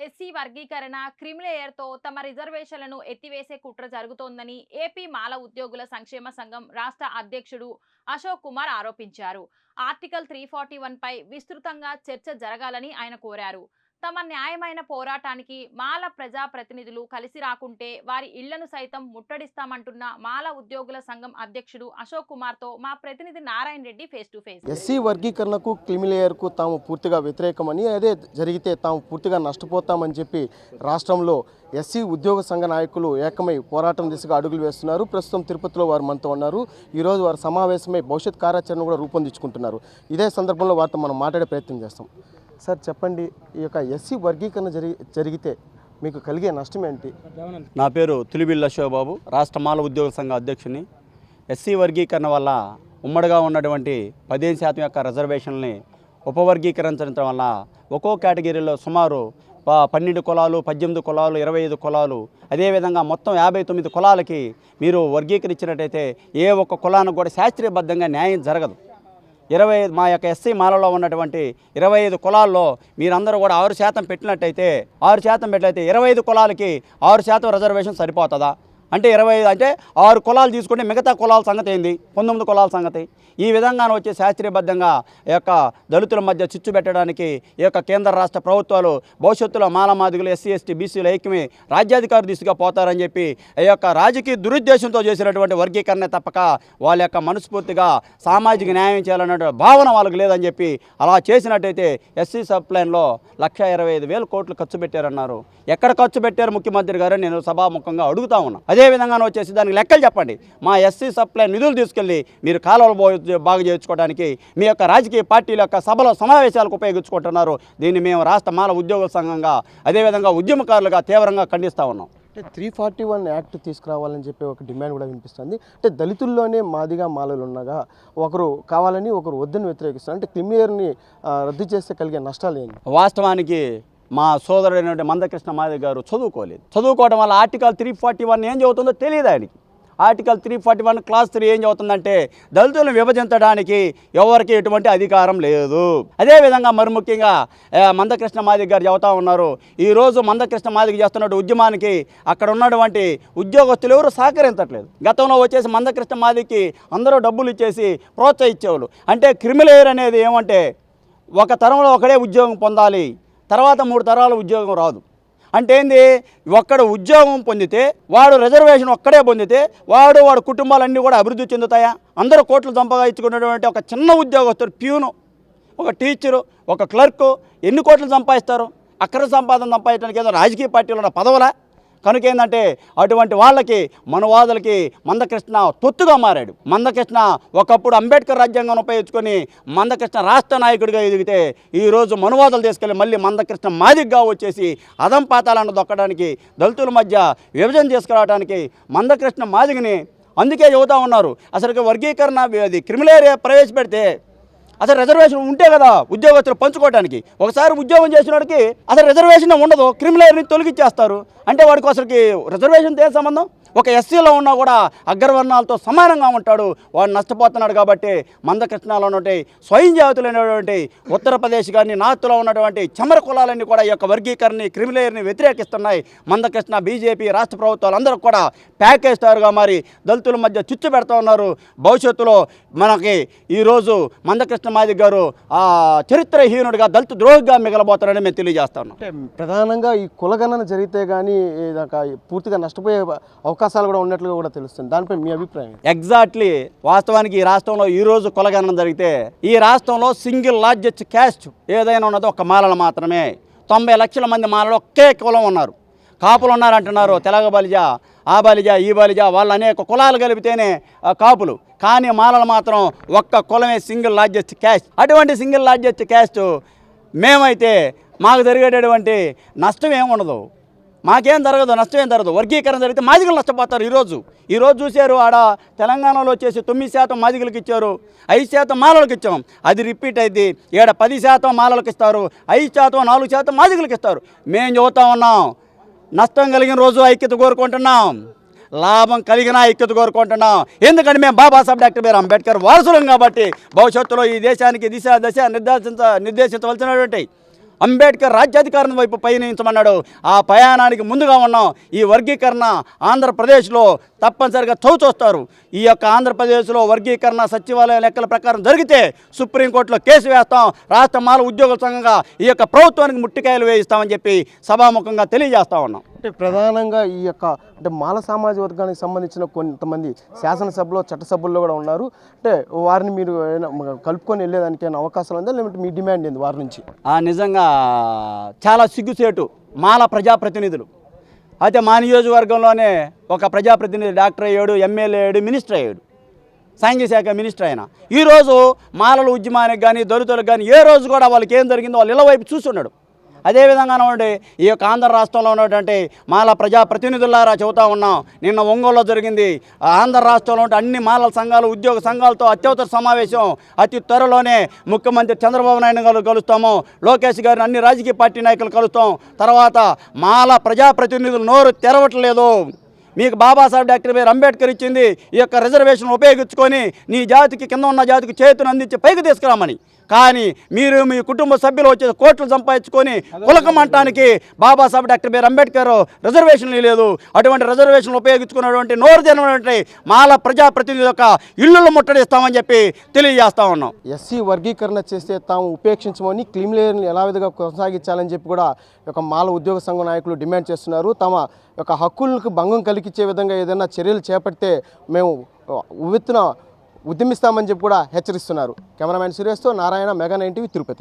SC వర్గీకరణ క్రిమిలేయర్తో తమ రిజర్వేషన్లను ఎత్తివేసే కుట్ర జరుగుతోందని ఏపీ మాల ఉద్యోగుల సంక్షేమ సంఘం రాష్ట్ర అధ్యక్షుడు అశోక్ కుమార్ ఆరోపించారు. ఆర్టికల్ 341 పై విస్తృతంగా చర్చ జరగాలని ఆయన కోరారు. తమ న్యాయమైన పోరాటానికి మాల ప్రజా ప్రతినిధులు కలిసి రాకుంటే వారి ఇళ్లను సైతం ముట్టడిస్తామంటున్న మాల ఉద్యోగుల సంఘం అధ్యక్షుడు అశోక్ కుమార్ తో మా ప్రతినిధి Narayana Reddy face to face. SC వర్గీకరణకు క్రిమిలేయర్కు తాము పూర్తిగా వ్యతిరేకమని, అదే జరిగితే తాము పూర్తిగా నష్టపోతామని చెప్పి రాష్ట్రంలో ఎస్సీ ఉద్యోగ సంఘ నాయకులు ఏకమై పోరాటం దిశగా అడుగులు వేస్తున్నారు. ప్రస్తుతం తిరుపతిలో వారు మనతో ఉన్నారు. ఈరోజు వారు సమావేశమై భవిష్యత్ కార్యాచరణ కూడా రూపొందించుకుంటున్నారు. ఇదే సందర్భంలో వారితో మనం మాట్లాడే ప్రయత్నం చేస్తాం. సార్ చెప్పండి, ఈ యొక్క ఎస్సీ వర్గీకరణ జరిగితే మీకు కలిగే నష్టం ఏంటి? నా పేరు తులిబిళ్ళ అశోక్బాబు, రాష్ట్ర మాల ఉద్యోగ సంఘ అధ్యక్షుని. ఎస్సీ వర్గీకరణ వల్ల ఉమ్మడిగా ఉన్నటువంటి 15% యొక్క రిజర్వేషన్ని ఉపవర్గీకరించడం వల్ల ఒక్కో కేటగిరీలో సుమారు 12 కులాలు, 18 కులాలు, 25 కులాలు, అదేవిధంగా మొత్తం 59 కులాలకి మీరు వర్గీకరించినట్టయితే ఏ ఒక్క కులానికి కూడా శాస్త్రీయబద్ధంగా న్యాయం జరగదు. 25 మా యొక్క ఎస్సీ మాలలో ఉన్నటువంటి 25 కులాల్లో మీరందరూ కూడా 6% పెట్టినట్టయితే 25 కులాలకి 6% రిజర్వేషన్ సరిపోతుందా? అంటే 25 అంటే 6 కులాలు తీసుకుంటే మిగతా కులాల సంగతి ఏంది? 19 కులాల సంగతి. ఈ విధంగా వచ్చే శాస్త్రీయబద్ధంగా ఈ యొక్క దళితుల మధ్య చిచ్చు పెట్టడానికి ఈ యొక్క కేంద్ర రాష్ట్ర ప్రభుత్వాలు భవిష్యత్తులో మాలమాదిగులు, ఎస్సీ ఎస్టీ బీసీలు ఐక్యమే రాజ్యాధికార దిశగా పోతారని చెప్పి ఈ యొక్క రాజకీయ దురుద్దేశంతో చేసినటువంటి వర్గీకరణ తప్పక వాళ్ళ యొక్క మనస్ఫూర్తిగా సామాజిక న్యాయం చేయాలనే భావన వాళ్ళకి లేదని చెప్పి అలా చేసినట్టయితే ఎస్సీ సబ్ ప్లాన్లో 1,25,000 కోట్లు ఖర్చు పెట్టారన్నారు. ఎక్కడ ఖర్చు పెట్టారు ముఖ్యమంత్రి గారు? నేను సభాముఖంగా అడుగుతా ఉన్నా. అదేవిధంగా వచ్చేసి దానికి లెక్కలు చెప్పండి. మా ఎస్సీ సబ్ ప్లాన్ నిధులు తీసుకెళ్ళి మీరు కాలువలు బాగు చేయించుకోవడానికి మీ యొక్క రాజకీయ పార్టీల యొక్క సభలో సమావేశాలకు ఉపయోగించుకుంటున్నారు. దీన్ని మేము రాష్ట్ర మాల ఉద్యోగ సంఘంగా అదేవిధంగా ఉద్యమకారులుగా తీవ్రంగా ఖండిస్తూ ఉన్నాం. అంటే 341 యాక్ట్ తీసుకురావాలని చెప్పి ఒక డిమాండ్ కూడా వినిపిస్తుంది. అంటే దళితుల్లోనే మాదిగా మాలలు ఉండగా ఒకరు కావాలని ఒకరు వద్దని వ్యతిరేకిస్తారు. అంటే క్రిమిలేయర్ని రద్దు చేస్తే కలిగే నష్టాలు ఏంటి? వాస్తవానికి మా సోదరుడైనటువంటి మందకృష్ణ మాదిగ గారు చదువుకోవడం వల్ల ఆర్టికల్ 341 ఏం చదువుతుందో తెలియదు ఆయనకి. ఆర్టికల్ 341 క్లాస్ 3 ఏం చదువుతుందంటే దళితులను విభజించడానికి ఎవరికి ఎటువంటి అధికారం లేదు. అదేవిధంగా మరి ముఖ్యంగా మందకృష్ణ మాదిగ గారు చెబుతా ఉన్నారు, ఈరోజు మందకృష్ణ మాదిగ చేస్తున్న ఉద్యమానికి అక్కడ ఉన్నటువంటి ఉద్యోగస్తులు ఎవరు సహకరించట్లేదు. గతంలో వచ్చేసి మందకృష్ణ మాదిగకి అందరూ డబ్బులు ఇచ్చేసి ప్రోత్సహించేవాళ్ళు. అంటే క్రిమిలేయర్ అనేది ఏమంటే ఒక తరంలో ఒకడే ఉద్యోగం పొందాలి, తర్వాత 3 తరాల ఉద్యోగం రాదు. అంటే ఏంది? ఒక్కడు ఉద్యోగం పొందితే వాడు రిజర్వేషన్ ఒక్కడే పొందితే వాడు కుటుంబాలన్నీ కూడా అభివృద్ధి చెందుతాయా? అందరూ కోట్లు సంపాదించుకున్నటువంటి ఒక చిన్న ఉద్యోగస్తుడు, ప్యూను, ఒక టీచరు, ఒక క్లర్కు ఎన్ని కోట్లు సంపాదిస్తారు? అక్రమ సంపాదన సంపాదించడానికి ఏదో రాజకీయ పార్టీలో ఉన్న పదవులా? కనుక ఏంటంటే అటువంటి వాళ్ళకి మనవాదులకి మందకృష్ణ తొత్తుగా మారాడు. మందకృష్ణ ఒకప్పుడు అంబేద్కర్ రాజ్యాంగం ఉపయోగించుకొని మందకృష్ణ రాష్ట్ర నాయకుడిగా ఎదిగితే ఈరోజు మనువాదులు తీసుకెళ్ళి మళ్ళీ మందకృష్ణ మాదిగ్గా వచ్చేసి అదం పాతాలను దొక్కడానికి, దళితుల మధ్య విభజన తీసుకురావడానికి మందకృష్ణ మాదిగని అందుకే చెబుతూ ఉన్నారు. అసలు వర్గీకరణ అది క్రిమిలేయర్ ప్రవేశపెడితే అసలు రిజర్వేషన్ ఉంటే కదా ఉద్యోగస్తులు పంచుకోవడానికి. ఒకసారి ఉద్యోగం చేసిన వాడికి అసలు రిజర్వేషన్ ఉండదు, క్రిమిలేయర్ని తొలగించేస్తారు. అంటే వాడికి అసలుకి రిజర్వేషన్తో ఏ సంబంధం? ఒక ఎస్సీలో ఉన్నా కూడా అగ్రవర్ణాలతో సమానంగా ఉంటాడు, వాడు నష్టపోతున్నాడు. కాబట్టి మందకృష్ణలో ఉన్నటువంటి స్వయం జాతులైనటువంటి ఉత్తరప్రదేశ్ కానీ నార్త్లో ఉన్నటువంటి చమర కులాలన్నీ కూడా ఈ యొక్క వర్గీకరణని క్రిమిలేయర్ని వ్యతిరేకిస్తున్నాయి. మందకృష్ణ, బీజేపీ, రాష్ట్ర ప్రభుత్వాలు అందరూ కూడా ప్యాకేజ్ స్టార్గా మారి దళితుల మధ్య చిచ్చు పెడతా ఉన్నారు. భవిష్యత్తులో మనకి ఈరోజు మందకృష్ణ మాదిగ గారు చరిత్రహీనుడిగా దళిత ద్రోహిగా మిగలబోతారని మేము తెలియజేస్తాను. అంటే ప్రధానంగా ఈ కులగణన జరిగితే కానీ పూర్తిగా నష్టపోయే అవకాశాలు కూడా ఉన్నట్లుగా కూడా తెలుస్తుంది. దానిపై మీ అభిప్రాయం? ఎగ్జాక్ట్లీ. వాస్తవానికి ఈ రాష్ట్రంలో ఈరోజు కులగణన జరిగితే ఈ రాష్ట్రంలో సింగిల్ లార్జెస్ట్ క్యాస్ట్ ఏదైనా ఉన్నదో ఒక మాలలు మాత్రమే. 90 లక్షల మంది మాలలో ఒకే కులం ఉన్నారు. కాపులు ఉన్నారంటున్నారు, తెలగ బలిజ, ఆ బలిజ, ఈ బలిజ, వాళ్ళు అనేక కులాలు కలిపితేనే కాపులు. కానీ మాలలు మాత్రం ఒక్క కులమే సింగిల్ లార్జెస్ట్ క్యాస్ట్. అటువంటి సింగిల్ లార్జెస్ట్ క్యాస్ట్ మేమైతే మాకు జరిగేటటువంటి నష్టం ఏముండదు, మాకేం జరగదు, నష్టం ఏం జరగదు. వర్గీకరణ జరిగితే మాదిగలు నష్టపోతారు. ఈరోజు చూశారు, ఆడ తెలంగాణలో వచ్చేసి 9% మాదిగలకు ఇచ్చారు, 5% మాలలకు ఇచ్చాం. అది రిపీట్ అయింది. ఈడ 10% మాలలకు ఇస్తారు, 5%, 4% మాదిగలకు ఇస్తారు. మేము చెబుతా ఉన్నాం, నష్టం కలిగిన రోజు ఐక్యత కోరుకుంటున్నాం, లాభం కలిగిన ఐక్యత కోరుకుంటున్నాం. ఎందుకంటే మేము బాబాసాహెబ్ డాక్టర్ బిఆర్ అంబేద్కర్ వారసులం కాబట్టి భవిష్యత్తులో ఈ దేశానికి దిశ నిర్దేశించవలసినటువంటి అంబేద్కర్ రాజ్యాధికారం వైపు పయనించమన్నాడు. ఆ ప్రయాణానికి ముందుగా ఉన్నాం. ఈ వర్గీకరణ ఆంధ్రప్రదేశ్లో తప్పనిసరిగా చౌచూస్తారు. ఈ యొక్క ఆంధ్రప్రదేశ్లో వర్గీకరణ సచివాలయ లెక్కల ప్రకారం జరిగితే సుప్రీంకోర్టులో కేసు వేస్తాం. రాష్ట్ర మాల ఉద్యోగుల సంఘంగా ఈ యొక్క ప్రభుత్వానికి ముట్టికాయలు వేయిస్తామని చెప్పి సభాముఖంగా తెలియజేస్తా ఉన్నాం. అంటే ప్రధానంగా ఈ యొక్క అంటే మాల సామాజిక వర్గానికి సంబంధించిన కొంతమంది శాసనసభలో చట్టసభల్లో కూడా ఉన్నారు. అంటే వారిని మీరు కలుపుకొని వెళ్ళేదానికి ఏమైనా అవకాశాలు ఉందా, లేదంటే మీ డిమాండ్ ఏంది వారి నుంచి? నిజంగా చాలా సిగ్గుసేటు మాల ప్రజాప్రతినిధులు. అయితే మా నియోజకవర్గంలోనే ఒక ప్రజాప్రతినిధి డాక్టర్ అయ్యాడు, ఎమ్మెల్యే అయ్యాడు, మినిస్టర్ అయ్యాడు, సాంఘిక శాఖ మినిస్టర్ అయినా. ఈరోజు మాలల ఉద్యమానికి కానీ దళితులకు కానీ ఏ రోజు కూడా వాళ్ళకి ఏం జరిగిందో వాళ్ళు ఇళ్ళ వైపు చూస్తున్నాడు. అదేవిధంగా ఉండి ఈ యొక్క ఆంధ్ర రాష్ట్రంలో ఉన్నటువంటి మాల ప్రజాప్రతినిధులారా చెబుతా ఉన్నాం. నిన్న ఒంగోలులో జరిగింది ఆంధ్ర రాష్ట్రంలో ఉంటే అన్ని మాలల సంఘాలు ఉద్యోగ సంఘాలతో అత్యవసర సమావేశం. అతి త్వరలోనే ముఖ్యమంత్రి చంద్రబాబు నాయుడు గారు కలుస్తాము, లోకేష్ గారిని అన్ని రాజకీయ పార్టీ నాయకులు కలుస్తాం. తర్వాత మాల ప్రజాప్రతినిధులు నోరు తెరవట్లేదు. మీకు బాబాసాహెబ్ డాక్టర్ బిఆర్ అంబేద్కర్ ఇచ్చింది ఈ యొక్క రిజర్వేషన్ ఉపయోగించుకొని నీ జాతికి కింద ఉన్న జాతికి చేతును అందించి పైకి తీసుకురామని. కానీ మీరు మీ కుటుంబ సభ్యులు వచ్చే కోట్లు సంపాదించుకొని కులకమంటానికి బాబాసాహెబ్ డాక్టర్ బిఆర్ అంబేద్కర్ రిజర్వేషన్లు లేదు. అటువంటి రిజర్వేషన్లు ఉపయోగించుకున్నటువంటి నోరు తెరవనటువంటి మాల ప్రజాప్రతినిధుల యొక్క ఇళ్ళు ముట్టడిస్తామని చెప్పి తెలియజేస్తా ఉన్నాం. ఎస్సీ వర్గీకరణ చేస్తే తాము ఉపేక్షించమని క్లీమ్లేయర్ని ఎలా విధంగా కొనసాగించాలని చెప్పి కూడా ఒక మాల ఉద్యోగ సంఘ నాయకులు డిమాండ్ చేస్తున్నారు. తమ యొక్క హక్కులకు భంగం కలిగించే విధంగా ఏదైనా చర్యలు చేపడితే మేము ఉవ్వెత్తున ఉద్యమిస్తామని చెప్పి కూడా హెచ్చరిస్తున్నారు. కెమెరామ్యాన్ సురేష్తో నారాయణ, మెగా 9 టీవీ, తిరుపతి.